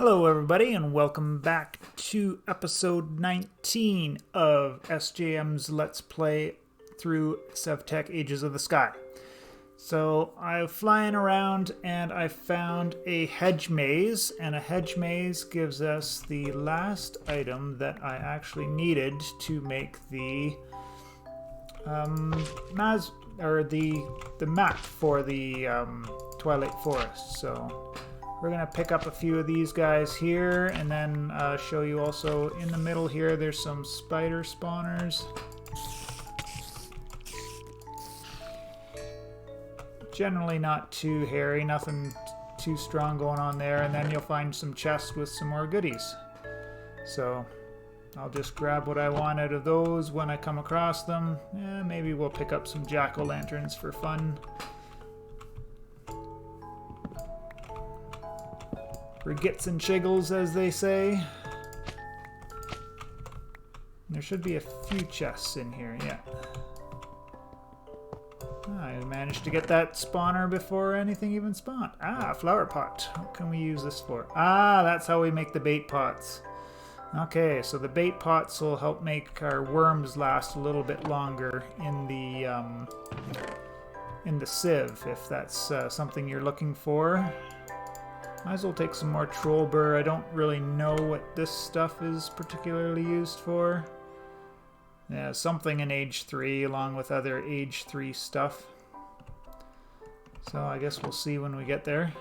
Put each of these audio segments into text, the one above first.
Hello everybody and welcome back to episode 19 of SJM's Let's Play through SevTech Ages of the Sky. So I'm flying around and I found a hedge maze, and a hedge maze gives us the last item that I actually needed to make the the map for the Twilight Forest. So we're going to pick up a few of these guys here and then show you also in the middle here there's some spider spawners. Generally not too hairy, nothing too strong going on there, and then you'll find some chests with some more goodies. So I'll just grab what I want out of those when I come across them. Maybe we'll pick up some jack-o'-lanterns for fun. For gits and shiggles, as they say. There should be a few chests in here, yeah. I managed to get that spawner before anything even spawned. Ah, flower pot. What can we use this for? Ah, that's how we make the bait pots. Okay, so the bait pots will help make our worms last a little bit longer in the sieve, if that's something you're looking for. Might as well take some more troll burr. I don't really know what this stuff is particularly used for. Yeah, something in Age 3 along with other Age 3 stuff. So I guess we'll see when we get there.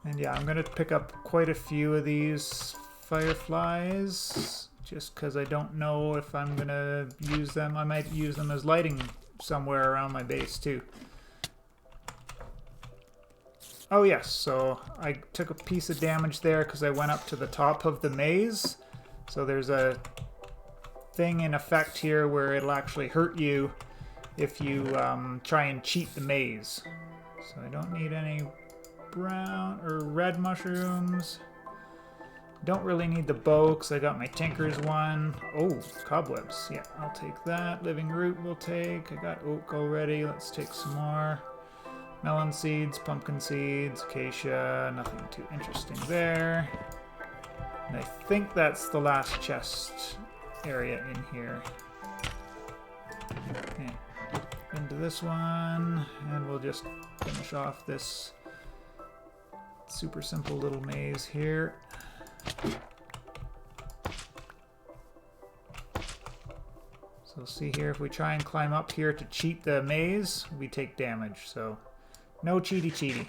And yeah, I'm going to pick up quite a few of these fireflies just because I don't know if I'm going to use them. I might use them as lighting somewhere around my base too. Oh yes, so I took a piece of damage there because I went up to the top of the maze. So there's a thing in effect here where it'll actually hurt you if you try and cheat the maze. So I don't need any brown or red mushrooms. Don't really need the bow because I got my Tinker's one. Oh, cobwebs. Yeah, I'll take that. Living root we'll take. I got oak already. Let's take some more. Melon seeds, pumpkin seeds, acacia. Nothing too interesting there. And I think that's the last chest area in here. Okay, into this one. And we'll just finish off this super simple little maze here. So see here, if we try and climb up here to cheat the maze, we take damage. So no cheaty.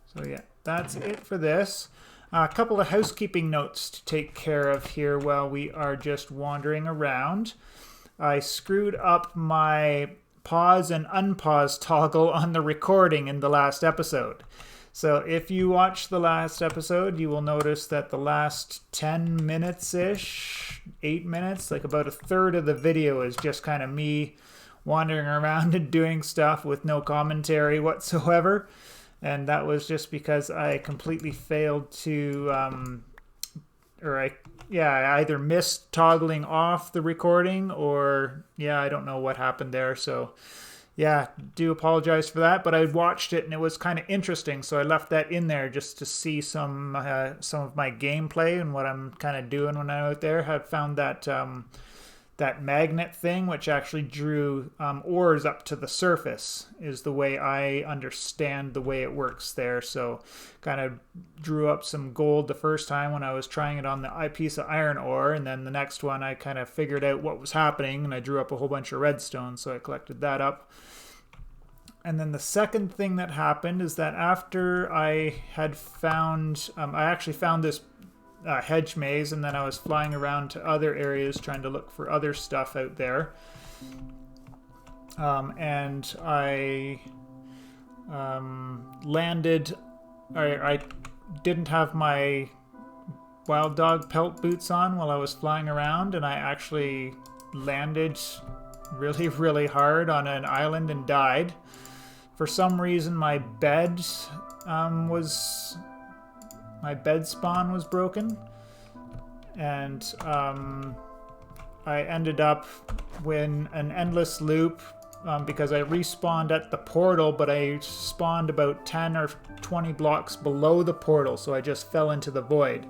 So yeah, that's it for this. A couple of housekeeping notes to take care of here while we are just wandering around. I screwed up my pause and unpause toggle on the recording in the last episode. So if you watch the last episode, you will notice that the last 10 minutes-ish, 8 minutes, like about a third of the video is just kind of me wandering around and doing stuff with no commentary whatsoever. And that was just because I completely failed to, I either missed toggling off the recording or, yeah, I don't know what happened there. So, yeah, do apologize for that. But I watched it and it was kind of interesting, so I left that in there just to see some of my gameplay and what I'm kind of doing when I'm out there. I've found that that magnet thing, which actually drew ores up to the surface, is the way I understand the way it works there. So kind of drew up some gold the first time when I was trying it on the piece of iron ore, and then the next one I kind of figured out what was happening and I drew up a whole bunch of redstone, so I collected that up. And then the second thing that happened is that after I had found, I actually found this hedge maze, and then I was flying around to other areas trying to look for other stuff out there. And I landed, I didn't have my wild dog pelt boots on while I was flying around, and I actually landed really hard on an island and died. For some reason my bed my bed spawn was broken, and I ended up when an endless loop because I respawned at the portal, but I spawned about 10 or 20 blocks below the portal, so I just fell into the void.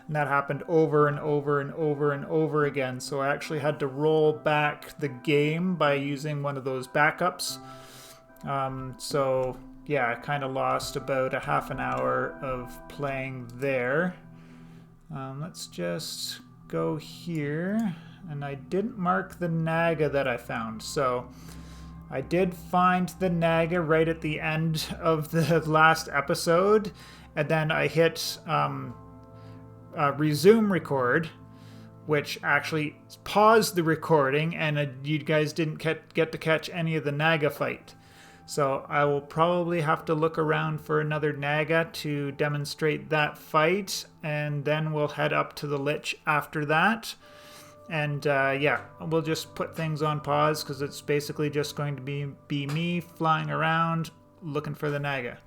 And that happened over and over and over and over again, so I actually had to roll back the game by using one of those backups. So yeah, I kind of lost about a half an hour of playing there. Let's just go here, and I didn't mark the Naga that I found, so I did find the Naga right at the end of the last episode, and then I hit resume record, which actually paused the recording, and you guys didn't get to catch any of the Naga fight. So I will probably have to look around for another Naga to demonstrate that fight, and then we'll head up to the Lich after that. And yeah, we'll just put things on pause because it's basically just going to be me flying around looking for the Naga.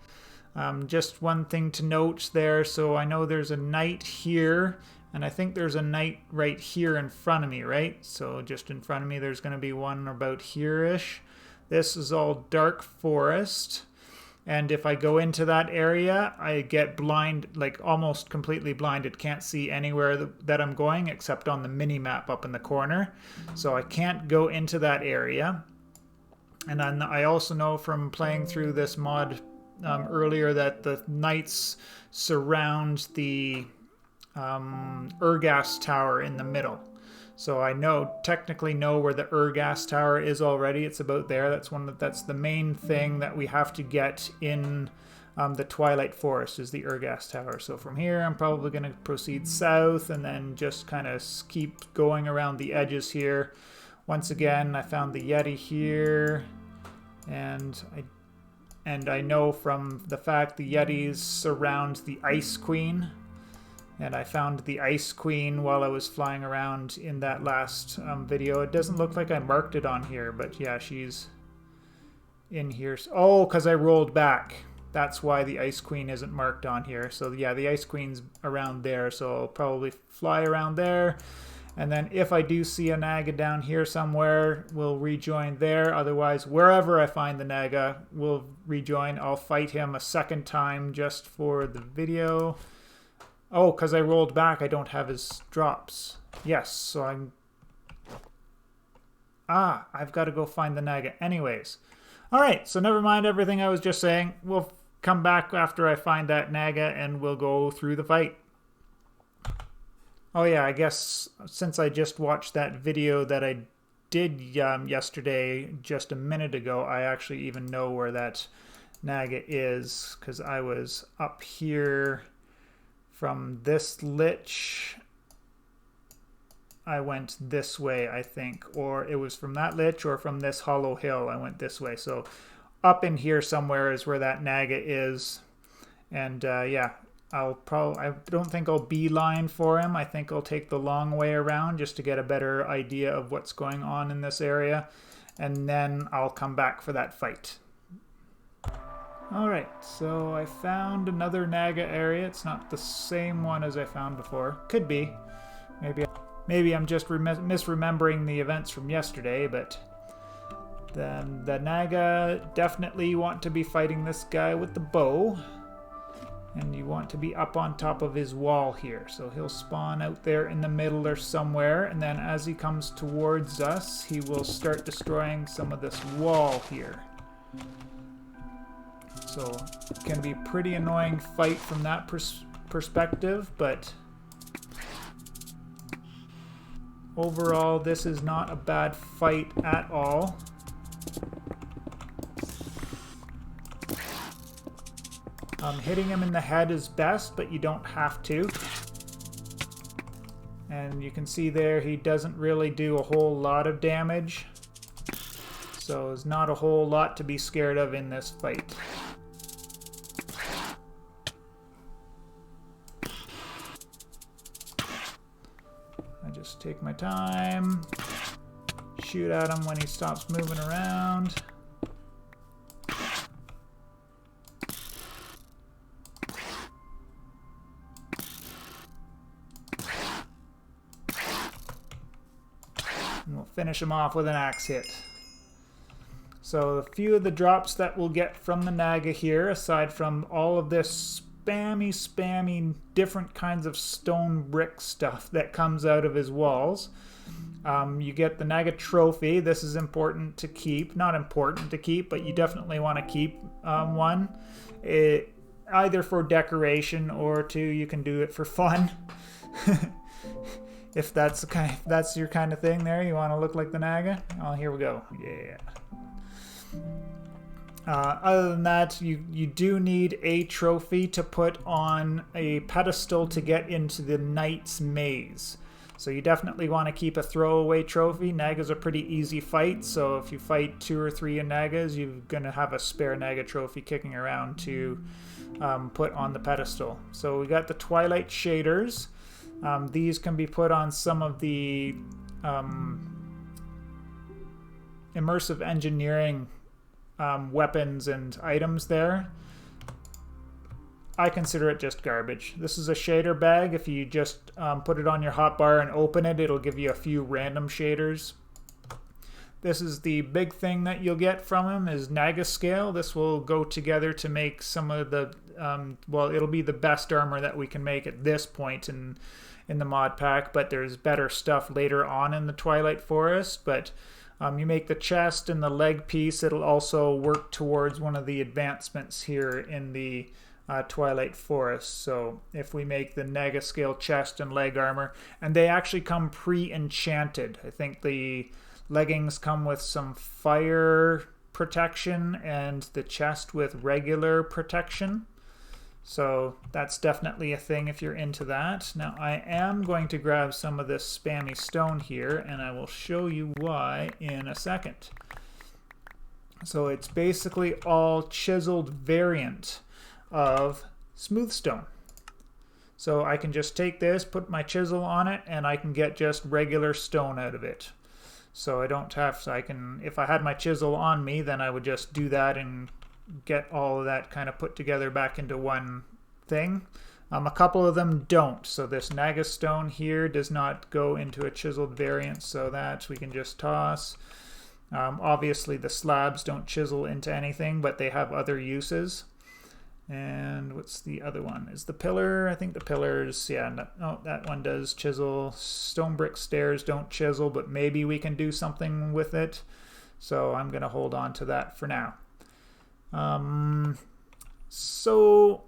Just one thing to note there, so I know there's a knight here, and I think there's a knight right here in front of me, right? So just in front of me there's going to be one about here-ish. This is all dark forest, and if I go into that area, I get blind, like almost completely blinded. Can't see anywhere that I'm going except on the mini-map up in the corner. So I can't go into that area. And then I also know from playing through this mod earlier that the knights surround the Urgas tower in the middle. So I technically know where the Urgas tower is already. It's about there. That's the main thing that we have to get in the Twilight Forest is the Urgas tower. So from here, I'm probably going to proceed south and then just kind of keep going around the edges here. Once again, I found the Yeti here, and I know from the fact the Yetis surround the Ice Queen. And I found the Ice Queen while I was flying around in that last video. It doesn't look like I marked it on here, but yeah, she's in here. Oh, because I rolled back. That's why the Ice Queen isn't marked on here. So yeah, the Ice Queen's around there, so I'll probably fly around there. And then if I do see a Naga down here somewhere, we'll rejoin there. Otherwise, wherever I find the Naga, we'll rejoin. I'll fight him a second time just for the video. Oh, because I rolled back, I don't have his drops. Yes, so I've got to go find the Naga anyways. Alright, so never mind everything I was just saying. We'll come back after I find that Naga and we'll go through the fight. Oh yeah, I guess since I just watched that video that I did yesterday, just a minute ago, I actually even know where that Naga is, because I was up here. From this Lich, I went this way, I think. Or it was from that Lich or from this hollow hill, I went this way. So up in here somewhere is where that Naga is. And yeah, I don't think I'll beeline for him. I think I'll take the long way around just to get a better idea of what's going on in this area. And then I'll come back for that fight. Alright, so I found another Naga area. It's not the same one as I found before. Could be. Maybe I'm just misremembering the events from yesterday, but then the Naga definitely want to be fighting this guy with the bow. And you want to be up on top of his wall here. So he'll spawn out there in the middle or somewhere, and then as he comes towards us, he will start destroying some of this wall here. So it can be a pretty annoying fight from that perspective, but overall this is not a bad fight at all. Hitting him in the head is best, but you don't have to. And you can see there he doesn't really do a whole lot of damage. So there's not a whole lot to be scared of in this fight. I just take my time, shoot at him when he stops moving around. finish him off with an axe hit. So a few of the drops that we'll get from the Naga here, aside from all of this spammy different kinds of stone brick stuff that comes out of his walls. You get the Naga trophy. This is important to keep. Not important to keep, but you definitely want to keep one. Either for decoration or you can do it for fun. If that's your kind of thing there, you want to look like the Naga. Oh, here we go. Yeah. Other than that, you do need a trophy to put on a pedestal to get into the Knight's Maze. So you definitely want to keep a throwaway trophy. Nagas are pretty easy fights, so if you fight 2 or 3 Nagas, you're going to have a spare Naga trophy kicking around to put on the pedestal. So we got the Twilight shaders. These can be put on some of the immersive engineering weapons and items there. I consider it just garbage. This is a shader bag. If you just put it on your hotbar and open it, it'll give you a few random shaders. This is the big thing that you'll get from him is Naga scale. This will go together to make some of the, well, it'll be the best armor that we can make at this point in the mod pack, but there's better stuff later on in the Twilight Forest. But you make the chest and the leg piece. It'll also work towards one of the advancements here in the Twilight Forest. So if we make the Naga scale chest and leg armor, and they actually come pre-enchanted. I think the leggings come with some fire protection and the chest with regular protection. So that's definitely a thing if you're into that. Now I am going to grab some of this spammy stone here and I will show you why in a second. So it's basically all chiseled variant of smooth stone. So I can just take this, put my chisel on it, and I can get just regular stone out of it. So I don't have to, if I had my chisel on me, then I would just do that and get all of that kind of put together back into one thing. A couple of them don't. So this Naga stone here does not go into a chiseled variant, so that we can just toss. Obviously the slabs don't chisel into anything, but they have other uses. And what's the other one? Is the pillar? I think the pillars, yeah, no, that one does chisel. Stone brick stairs don't chisel, but maybe we can do something with it. So I'm going to hold on to that for now. So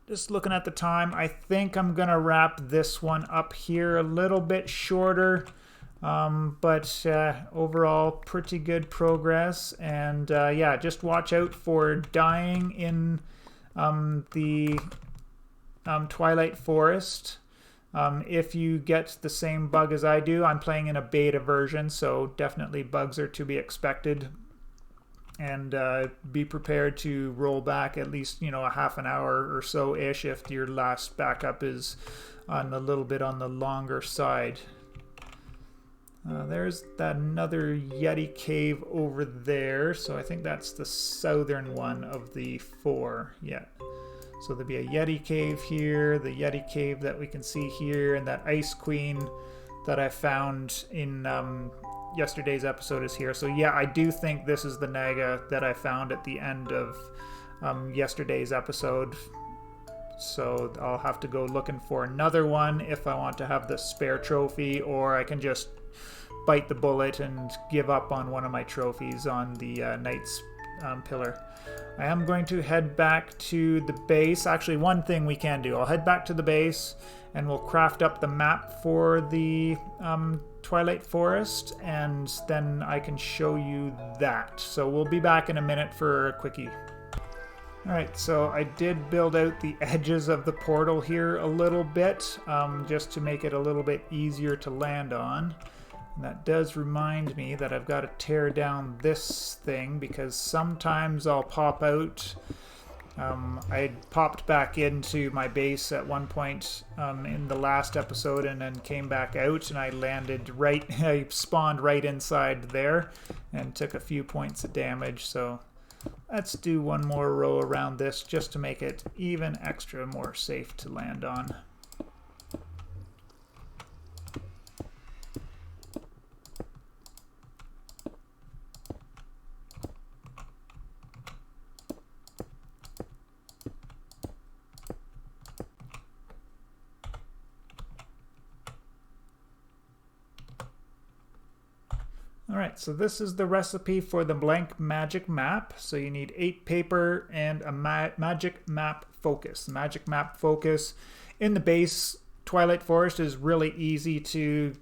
just looking at the time, I think I'm going to wrap this one up here a little bit shorter. But overall pretty good progress. And yeah, just watch out for dying in the Twilight Forest. If you get the same bug as I do, I'm playing in a beta version, so definitely bugs are to be expected. And be prepared to roll back at least, a half an hour or so ish if your last backup is on a little bit on the longer side. There's another Yeti cave over there, so I think that's the southern one of the 4. Yeah. So there'll be a Yeti cave here, the Yeti cave that we can see here, and that Ice Queen that I found in yesterday's episode is here. So yeah, I do think this is the Naga that I found at the end of yesterday's episode. So I'll have to go looking for another one if I want to have the spare trophy, or I can just bite the bullet and give up on one of my trophies on the Knight's pillar. I am going to head back to the base. Actually, one thing we can do, I'll head back to the base and we'll craft up the map for the Twilight Forest, and then I can show you that. So we'll be back in a minute for a quickie. Alright, so I did build out the edges of the portal here a little bit, just to make it a little bit easier to land on. And that does remind me that I've got to tear down this thing, because sometimes I'll pop out. I popped back into my base at one point in the last episode and then came back out, and I landed right, I spawned right inside there and took a few points of damage. So let's do one more row around this just to make it even extra more safe to land on. All right, so this is the recipe for the blank magic map. So you need 8 paper and a magic map focus. The magic map focus in the base Twilight Forest is really easy to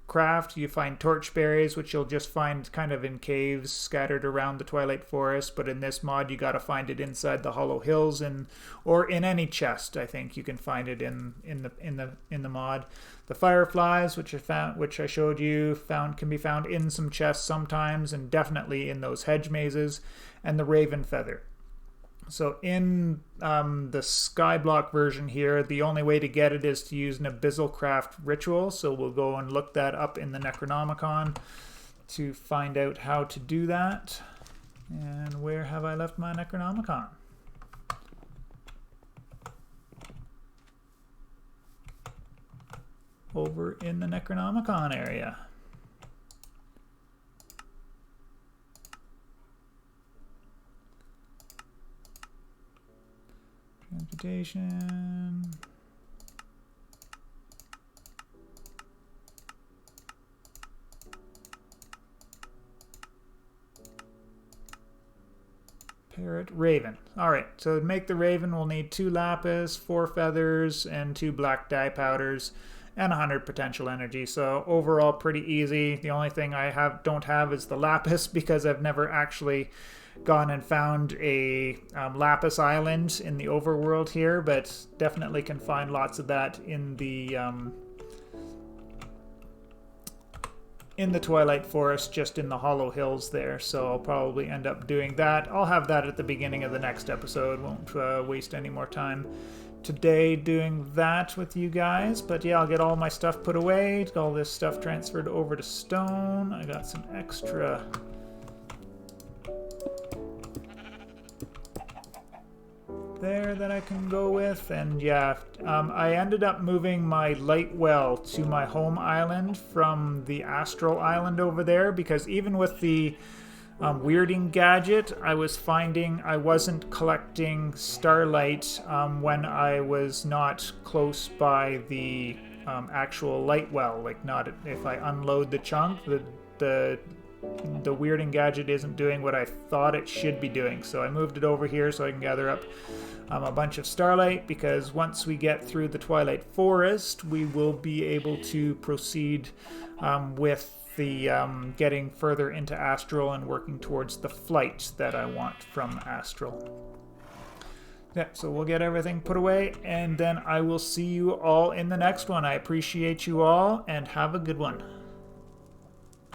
craft. You find torch berries, which you'll just find kind of in caves scattered around the Twilight Forest, but in this mod you got to find it inside the Hollow Hills or in any chest. I think you can find it in the mod. The fireflies, which I showed you, can be found in some chests sometimes, and definitely in those hedge mazes, and the raven feather. So in the Skyblock version here, the only way to get it is to use an Abyssalcraft ritual. So we'll go and look that up in the Necronomicon to find out how to do that. And where have I left my Necronomicon? Over in the Necronomicon area. Computation. Parrot, raven. Alright, so to make the raven we'll need 2 lapis, 4 feathers, and 2 black dye powders, and 100 potential energy. So overall pretty easy. The only thing I don't have is the lapis, because I've never actually gone and found a lapis island in the overworld here, but definitely can find lots of that in the Twilight Forest, just in the Hollow Hills there. So I'll probably end up doing that. I'll have that at the beginning of the next episode. Won't waste any more time today doing that with you guys. But yeah, I'll get all my stuff put away, all this stuff transferred over to stone. I got some extra there that I can go with, and yeah, I ended up moving my light well to my home island from the astral island over there, because even with the weirding gadget, I was finding I wasn't collecting starlight when I was not close by the actual light well. Like, not if I unload the chunk, the weirding gadget isn't doing what I thought it should be doing. So I moved it over here so I can gather up a bunch of starlight, because once we get through the Twilight Forest, we will be able to proceed with the getting further into Astral and working towards the flight that I want from Astral. Yeah, so we'll get everything put away, and then I will see you all in the next one. I appreciate you all, and have a good one.